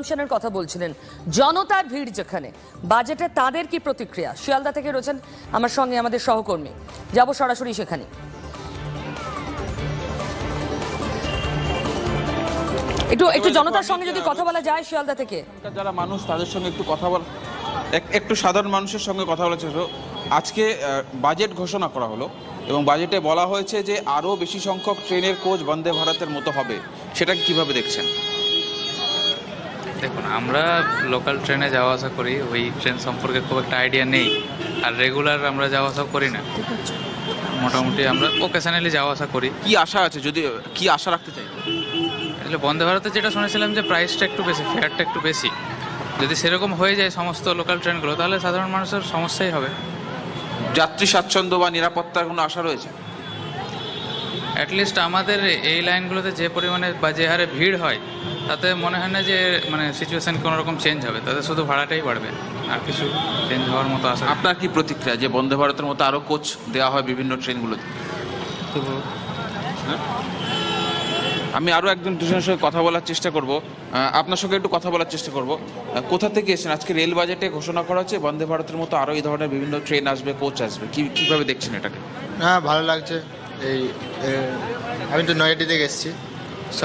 কনজাম্পশনের কথা বলছিলেন, জনতার ভিড় যেখানে, বাজেটে তাদের কি প্রতিক্রিয়া? শিয়ালদা থেকে রয়েছেন আমার সঙ্গে আমাদের সহকর্মী, যাব সরাসরি সেখানে। একটু জনতার সঙ্গে যদি কথা বলা যায় শিয়ালদা থেকে, যারা মানুষ তাদের সঙ্গে একটু কথা বলা, একটু সাধারণ মানুষের সঙ্গে কথা বলা ছিল। আজকে বাজেট ঘোষণা করা হলো এবং বাজেটে বলা হয়েছে যে আরও বেশি সংখ্যক ট্রেনের কোচ বন্দে ভারতের মতো হবে, সেটাকে কিভাবে দেখছেন? দেখুন, আমরা লোকাল ট্রেনে যাওয়া আসা করি, ওই ট্রেন সম্পর্কে খুব একটা আইডিয়া নেই, আর রেগুলার আমরা যাওয়া আসা করি না। মোটামুটি আমরা ওকেশনালি যাওয়া আসা করি। কি আশা আছে, যদি কি আশা রাখতে চাই? আসলে বন্দে ভারতে যেটা শুনেছিলাম যে প্রাইসটা একটু বেশি, ফেয়ারটা একটু বেশি। যদি সেরকম হয়ে যায় সমস্ত লোকাল ট্রেনগুলো, তাহলে সাধারণ মানুষের সমস্যাই হবে। যাত্রী স্বাচ্ছন্দ্য বা নিরাপত্তার কোনো আশা রয়েছে? অ্যাটলিস্ট আমাদের এই লাইনগুলোতে যে পরিমাণে বা যে হারে ভিড় হয়, তাতে মনে হয় না যে সিচুয়েশন কোনো রকম চেঞ্জ হবে, তাতে শুধু ভাড়াটাই বাড়বে, আর কিছু চেঞ্জ হওয়ার মতো আশা। আপনার কি প্রতিক্রিয়া যে বন্দে ভারতের মতো আরও কোচ দেওয়া হয় বিভিন্ন ট্রেনগুলোতে? আমি আরও দুজনের সঙ্গে কথা বলার চেষ্টা করব, আপনার সঙ্গে একটু কথা বলার চেষ্টা করব। কোথা থেকে এসেছেন? আজকে রেল বাজেটে ঘোষণা করা হচ্ছে বন্দে ভারতের মতো আরও এই ধরনের বিভিন্ন ট্রেন আসবে, কোচ আসবে, কীভাবে দেখছেন এটাকে? হ্যাঁ, ভালো লাগছে। আমি তো নয়াটি থেকে এসেছি,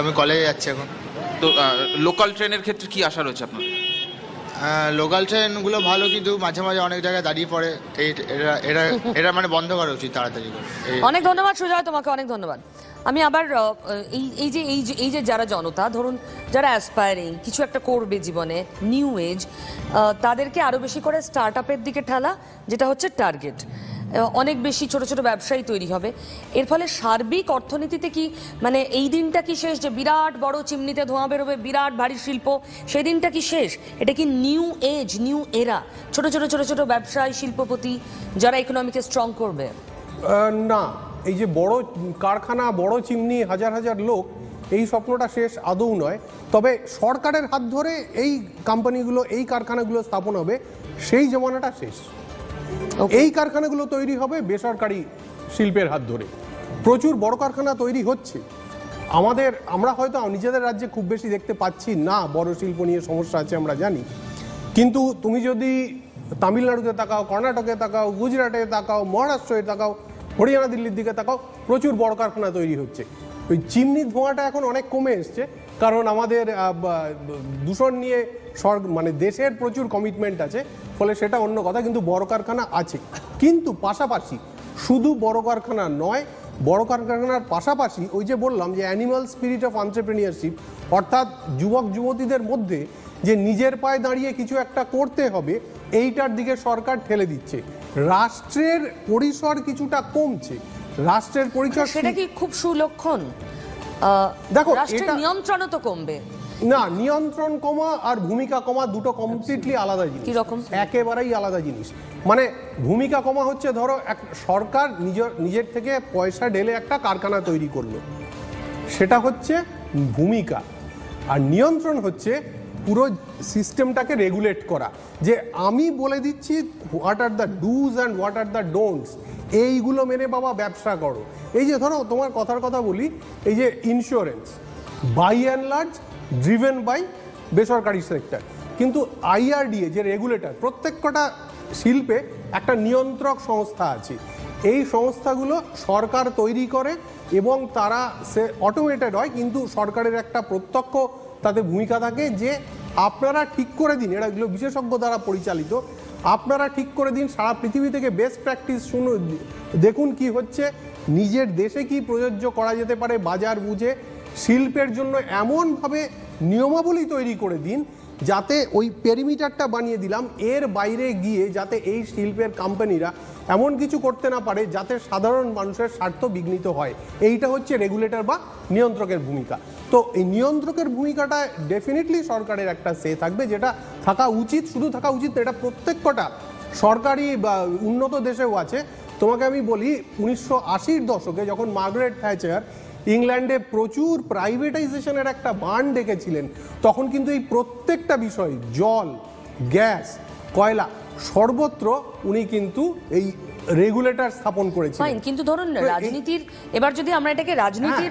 আমি কলেজে যাচ্ছি এখন। তো লোকাল ট্রেনের ক্ষেত্রে কি আশা রয়েছে আপনার? লোকাল ট্রেনগুলো ভালো, কিন্তু মাঝে মাঝে অনেক জায়গায় দাঁড়িয়ে পড়ে। এটা বন্ধ করা উচিত তাড়াতাড়ি করে। অনেক ধন্যবাদ সুজয়, তোমাকে অনেক ধন্যবাদ। আমি আবার এই যে যারা জনতা, ধরুন যারা অ্যাসপায়ারিং কিছু একটা করবে জীবনে, নিউ এজ, তাদেরকে আরো বেশি করে স্টার্ট আপের দিকে ঠেলা, যেটা হচ্ছে টার্গেট। অনেক বেশি ছোট ছোট ব্যবসায়ী তৈরি হবে, এর ফলে সার্বিক অর্থনীতিতে কি এই দিনটা কি শেষ যে বিরাট বড় চিমনিতে ধোঁয়া বেরোবে, বিরাট ভারী শিল্প, সেই দিনটা কি শেষ? এটা কি নিউ এজ, নিউ এরা, ছোট ছোট ছোট ছোট ব্যবসায়ী, শিল্পপতি যারা ইকোনমিকে স্ট্রং করবে? না, এই যে বড় কারখানা, বড় চিমনি, হাজার হাজার লোক, এই স্বপ্নটা শেষ আদৌ নয়। তবে সরকারের হাত ধরে এই কোম্পানিগুলো, এই কারখানাগুলো স্থাপন হবে, সেই জমানাটা শেষ। এই কারখানাগুলো তৈরি হবে বেসরকারি শিল্পের হাত ধরে। প্রচুর বড় কারখানা তৈরি হচ্ছে। আমরা হয়তো নিজেদের রাজ্যে খুব বেশি দেখতে পাচ্ছি না, বড় শিল্প নিয়ে সমস্যা আছে আমরা জানি, কিন্তু তুমি যদি তামিলনাড়ুতে তাকাও, কর্ণাটকে তাকাও, গুজরাটে তাকাও, মহারাষ্ট্রে তাকাও, হরিয়ানা, দিল্লির দিকে তাকাও, প্রচুর বড় কারখানা তৈরি হচ্ছে। ওই চিমনির ধোঁয়াটা এখন অনেক কমে এসছে, কারণ আমাদের দূষণ নিয়ে দেশের প্রচুর কমিটমেন্ট আছে, ফলে সেটা অন্য কথা, কিন্তু বড় কারখানা আছে। কিন্তু পাশাপাশি শুধু বড় কারখানা নয়, বড় কারখানার পাশাপাশি ওই যে বললাম যে অ্যানিমাল স্পিরিট অফ এন্টারপ্রেনিয়রশিপ, অর্থাৎ যুবক যুবতীদের মধ্যে যে নিজের পায়ে দাঁড়িয়ে কিছু একটা করতে হবে, এইটার দিকে সরকার ঠেলে দিচ্ছে। রাষ্ট্রের পরিসর কিছুটা কমছে, রাষ্ট্রের পরিসর, সেটা কি খুব সুলক্ষণ? দেখো, রাষ্ট্রের নিয়ন্ত্রণ তো কমবে না, নিয়ন্ত্রণ কমা আর ভূমিকা কমা দুটো কমপ্লিটলি আলাদা জিনিস। কি রকম? একেবারেই আলাদা জিনিস। ভূমিকা কমা হচ্ছে, ধরো এক সরকার নিজের থেকে পয়সা ঢেলে একটা কারখানা তৈরি করলো, সেটা হচ্ছে ভূমিকা। আর নিয়ন্ত্রণ হচ্ছে পুরো সিস্টেমটাকে রেগুলেট করা, যে আমি বলে দিচ্ছি what are the dos and what are the don'ts, এইগুলো মেনে বাবা ব্যবসা করো। এই যে ধরো তোমার কথার কথা বলি, এই যে insurance by and large driven by বেসরকারি সেক্টর, কিন্তু IRDA যে রেগুলেটর, প্রত্যেকটা শিল্পে একটা নিয়ন্ত্রক সংস্থা আছে। এই সংস্থাগুলো সরকার তৈরি করে এবং তারা অটোমেটেড হয়, কিন্তু সরকারের একটা প্রত্যক্ষ তাতে ভূমিকা থাকে যে আপনারা ঠিক করে দিন, এগুলো বিশেষজ্ঞ দ্বারা পরিচালিত, আপনারা ঠিক করে দিন, সারা পৃথিবী থেকে বেস্ট প্র্যাকটিস শুনুন, দেখুন কি হচ্ছে, নিজের দেশে কি প্রযোজ্য করা যেতে পারে, বাজার বুঝে শিল্পের জন্য এমনভাবে নিয়মাবলী তৈরি করে দিন যাতে ওই পেরিমিটারটা বানিয়ে দিলাম, এর বাইরে গিয়ে যাতে এই শিল্পের কোম্পানিরা এমন কিছু করতে না পারে যাতে সাধারণ মানুষের স্বার্থ বিঘ্নিত হয়। এইটা হচ্ছে রেগুলেটর বা নিয়ন্ত্রকের ভূমিকা। তো এই নিয়ন্ত্রকের ভূমিকাটা ডেফিনেটলি সরকারের একটা সে থাকবে, যেটা থাকা উচিত। শুধু থাকা উচিত এটা প্রত্যেকটা সরকারি বা উন্নত দেশেও আছে। তোমাকে আমি বলি, 1980-র দশকে যখন মার্গারেট থ্যাচার ইংল্যান্ডে প্রচুর প্রাইভেটাইজেশনের একটা বান ডেকেছিলেন, তখন কিন্তু এই প্রত্যেকটা বিষয়, জল, গ্যাস, কয়লা, সর্বত্র উনি কিন্তু এই রেগুলেটর স্থাপন করেছিলেন। কিন্তু ধরুন রাজনীতির, এবার যদি আমরা এটাকে রাজনীতির